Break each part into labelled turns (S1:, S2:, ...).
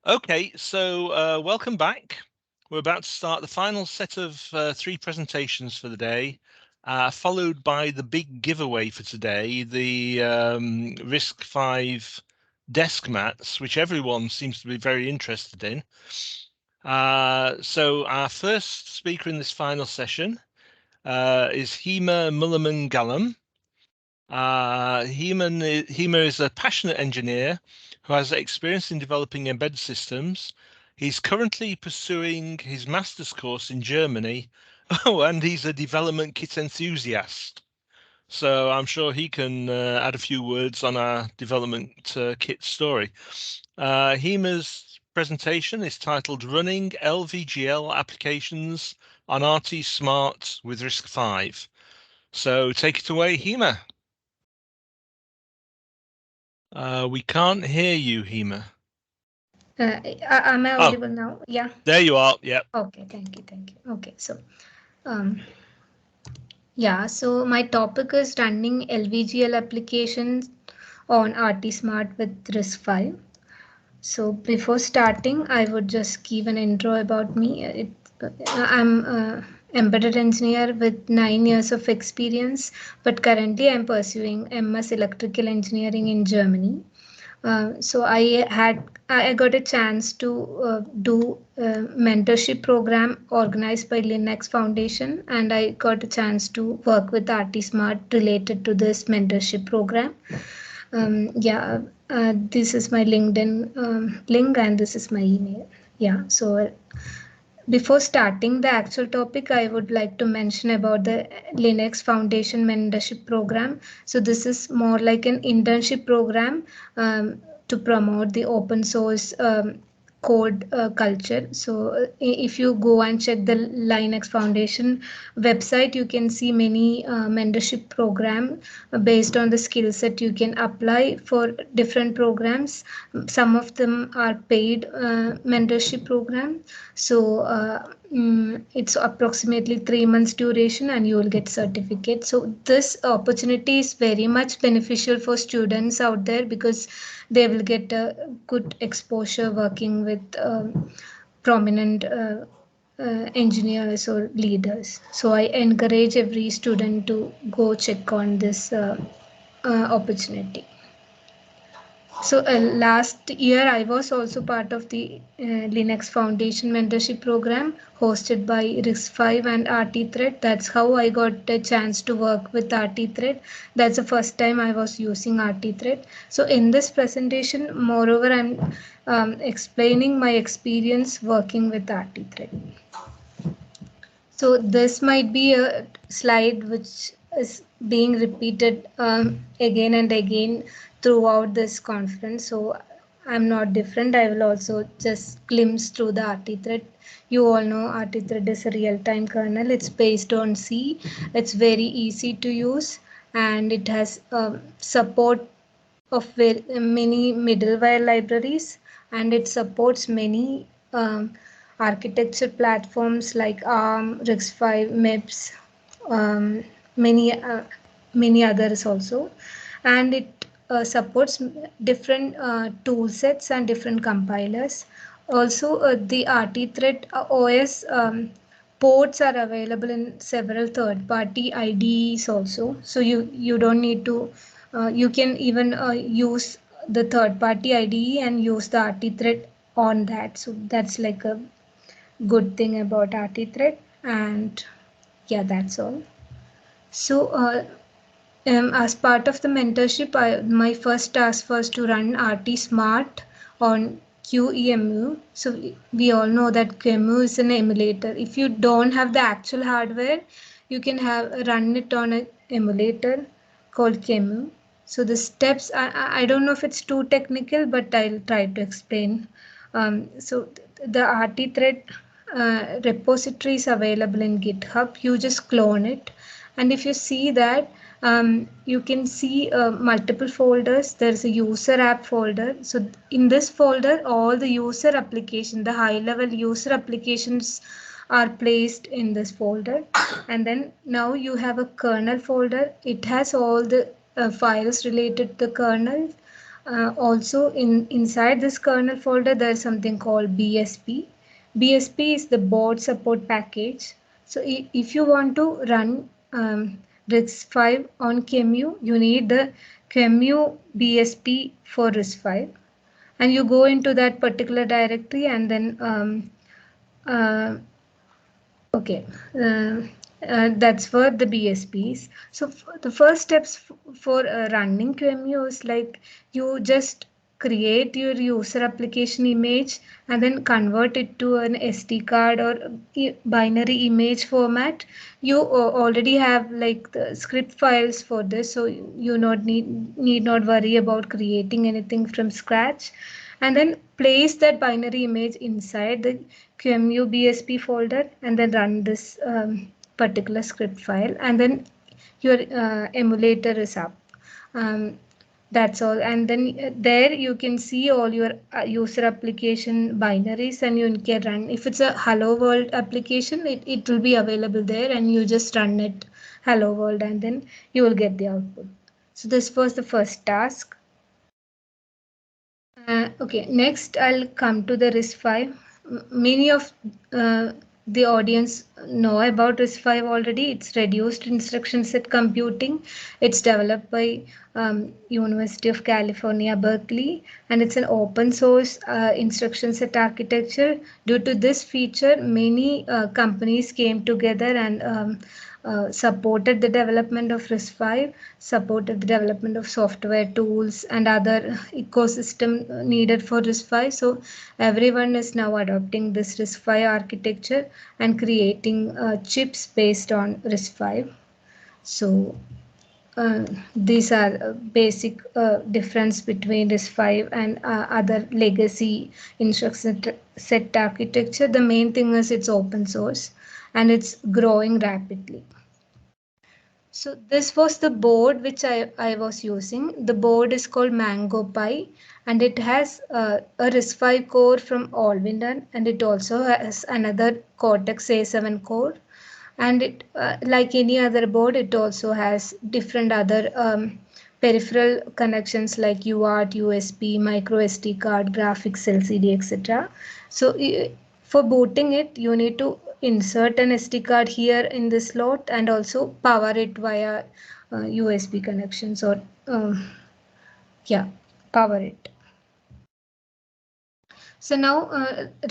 S1: Okay, so welcome back. We're about to start the final set of 3 presentations for the day, followed by the big giveaway for today, the RISC-V desk mats, which everyone seems to be very interested in. So our first speaker in this final session is HIMA Mullerman-Gallum. HIMA is a passionate engineer who has experience in developing embedded systems. He's currently pursuing his master's course in Germany. Oh, and he's a development kit enthusiast. So I'm sure he can add a few words on our development kit story. HIMA's presentation is titled Running LVGL Applications on RT-Smart with RISC-V. So take it away, HIMA. We can't hear you, HIMA.
S2: Am I audible now? Yeah.
S1: There you are. Yep.
S2: Okay. Thank you. Okay. So, yeah. So my topic is running LVGL applications on RT-Smart with RISC-V. So before starting, I would just give an intro about me. I'm an embedded engineer with 9 years of experience, but currently I'm pursuing MS Electrical Engineering in Germany. So I got a chance to do a mentorship program organized by Linux Foundation, and I got a chance to work with RT-Smart related to this mentorship program. This is my LinkedIn link, and this is my email. Yeah, so before starting the actual topic, I would like to mention about the Linux Foundation Mentorship Program. So this is more like an internship program to promote the open source code culture. So if you go and check the Linux Foundation website, you can see many mentorship program based on the skill set you can apply for different programs. Some of them are paid mentorship program. So it's approximately 3 months duration and you will get certificate. So this opportunity is very much beneficial for students out there because they will get a good exposure working with prominent engineers or leaders. So I encourage every student to go check on this opportunity. So last year I was also part of the Linux Foundation mentorship program hosted by RISC-V and RT-thread. That's how I got a chance to work with RT-thread. That's the first time I was using RT-thread. So in this presentation, moreover, I'm explaining my experience working with RT-thread. So this might be a slide which is being repeated again and again throughout this conference. So I'm not different. I will also just glimpse through the RT-thread. You all know RT-thread is a real-time kernel. It's based on C. It's very easy to use and it has support of many middleware libraries and it supports many architecture platforms like ARM, RISC-V, MIPS, many others also, and it supports different tool sets and different compilers. Also, the RT-thread OS ports are available in several third-party IDEs also. So you don't need to. You can even use the third-party IDE and use the RT-thread on that. So that's like a good thing about RT-thread, and yeah, that's all. So as part of the mentorship, my first task was to run RT-Smart on QEMU. So we all know that QEMU is an emulator. If you don't have the actual hardware, you can run it on an emulator called QEMU. So the steps, I don't know if it's too technical, but I'll try to explain. So the RT-thread repository is available in GitHub. You just clone it, and if you see that you can see multiple folders. There's a user app folder. So in this folder, all the user application, the high level user applications are placed in this folder. And then now you have a kernel folder. It has all the files related to the kernel. Also inside this kernel folder there is something called BSP. BSP is the board support package. So if you want to run RISC-V on QEMU, you need the QEMU BSP for RISC-V, and you go into that particular directory and then uh, okay, that's for the BSPs. So the first steps for running QEMU is like you just create your user application image and then convert it to an SD card or binary image format. You already have like the script files for this, so you not need not worry about creating anything from scratch, and then place that binary image inside the QEMU BSP folder and then run this particular script file, and then your emulator is up. Um, that's all, and then there you can see all your user application binaries and you can run. If it's a hello world application, it will be available there and you just run it hello world and then you will get the output. So this was the first task. Okay, next I'll come to the RISC-V. Many of the audience know about RISC-V already. It's reduced instruction set computing. It's developed by University of California, Berkeley, and it's an open source instruction set architecture. Due to this feature, many companies came together and supported the development of RISC-V, supported the development of software tools and other ecosystem needed for RISC-V. So everyone is now adopting this RISC-V architecture and creating chips based on RISC-V. So these are basic difference between RISC-V and other legacy instruction set architecture. The main thing is it's open source and it's growing rapidly. So this was the board which I was using. The board is called Mango Pi and it has a RISC-V core from Allwinner, and it also has another Cortex A7 core. And it like any other board, it also has different other peripheral connections like UART, USB, micro SD card, graphics, LCD, etc. So for booting it, you need to insert an SD card here in this slot and also power it via USB connections, or yeah, power it. So now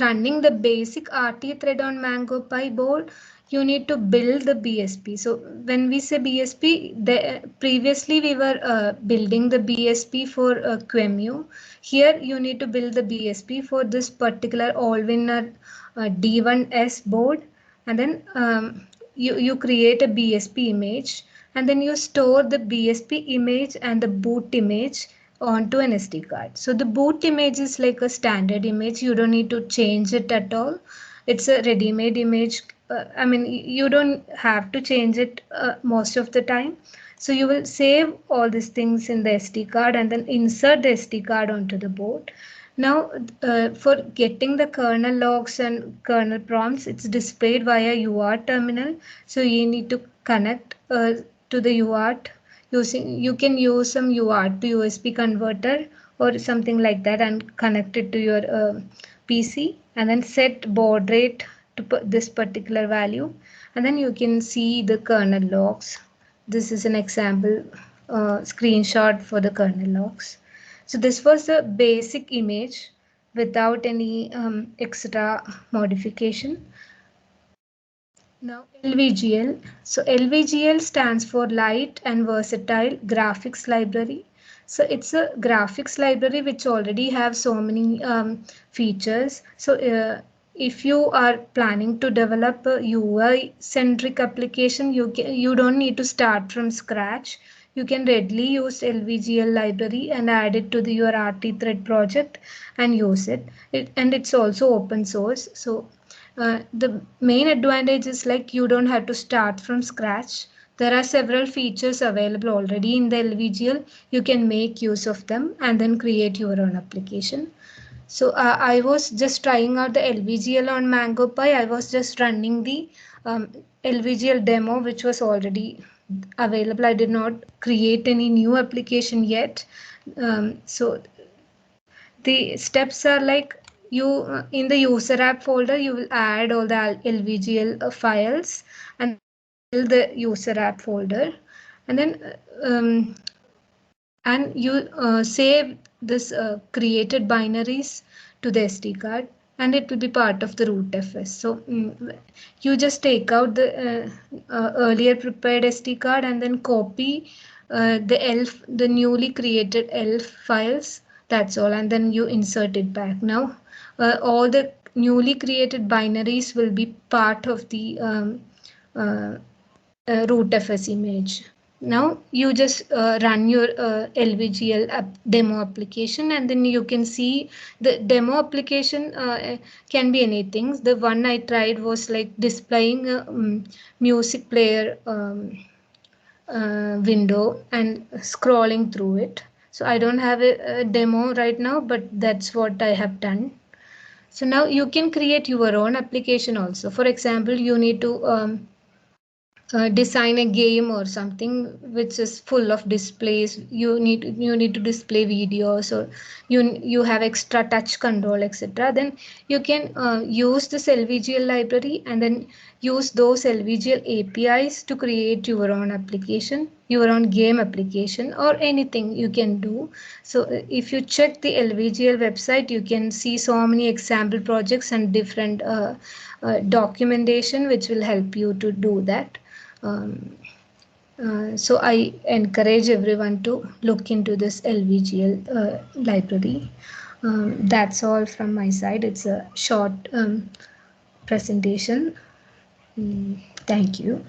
S2: running the basic RT-thread on Mango Pi board, you need to build the BSP. So when we say BSP, previously we were building the BSP for QEMU. Here you need to build the BSP for this particular Allwinner D1S board, and then you create a BSP image and then you store the BSP image and the boot image onto an SD card. So the boot image is like a standard image. You don't need to change it at all. It's a ready-made image. I mean, you don't have to change it most of the time. So you will save all these things in the SD card and then insert the SD card onto the board. Now, for getting the kernel logs and kernel prompts, it's displayed via UART terminal. So you need to connect to the UART using, you can use some UART to USB converter or something like that and connect it to your PC and then set baud rate to this particular value, and then you can see the kernel logs. This is an example screenshot for the kernel logs. So this was the basic image without any extra modification. Now LVGL. So LVGL stands for Light and Versatile Graphics Library. So it's a graphics library which already have so many features. So if you are planning to develop a UI centric application, you don't need to start from scratch. You can readily use LVGL library and add it to your RT-thread project and use it. And it's also open source. So the main advantage is like you don't have to start from scratch. There are several features available already in the LVGL. You can make use of them and then create your own application. So I was just trying out the LVGL on Mango Pi. I was just running the LVGL demo which was already available. I did not create any new application yet. So the steps are like you in the user app folder you will add all the LVGL files and then fill the user app folder, and then and you save this created binaries to the SD card, and it will be part of the root FS. So you just take out the earlier prepared SD card and then copy the newly created ELF files. That's all, and then you insert it back. Now all the newly created binaries will be part of the uh, rootfs image. Now you just run your LVGL demo application, and then you can see the demo application can be anything. The one I tried was like displaying a music player window and scrolling through it. So I don't have a demo right now, but that's what I have done. So now you can create your own application also. For example, you need to design a game or something which is full of displays. You need to display videos, or you have extra touch control, etc. Then you can use this LVGL library and then use those LVGL APIs to create your own application, your own game application, or anything you can do. So if you check the LVGL website, you can see so many example projects and different documentation which will help you to do that. So I encourage everyone to look into this LVGL library. That's all from my side. It's a short presentation. Thank you.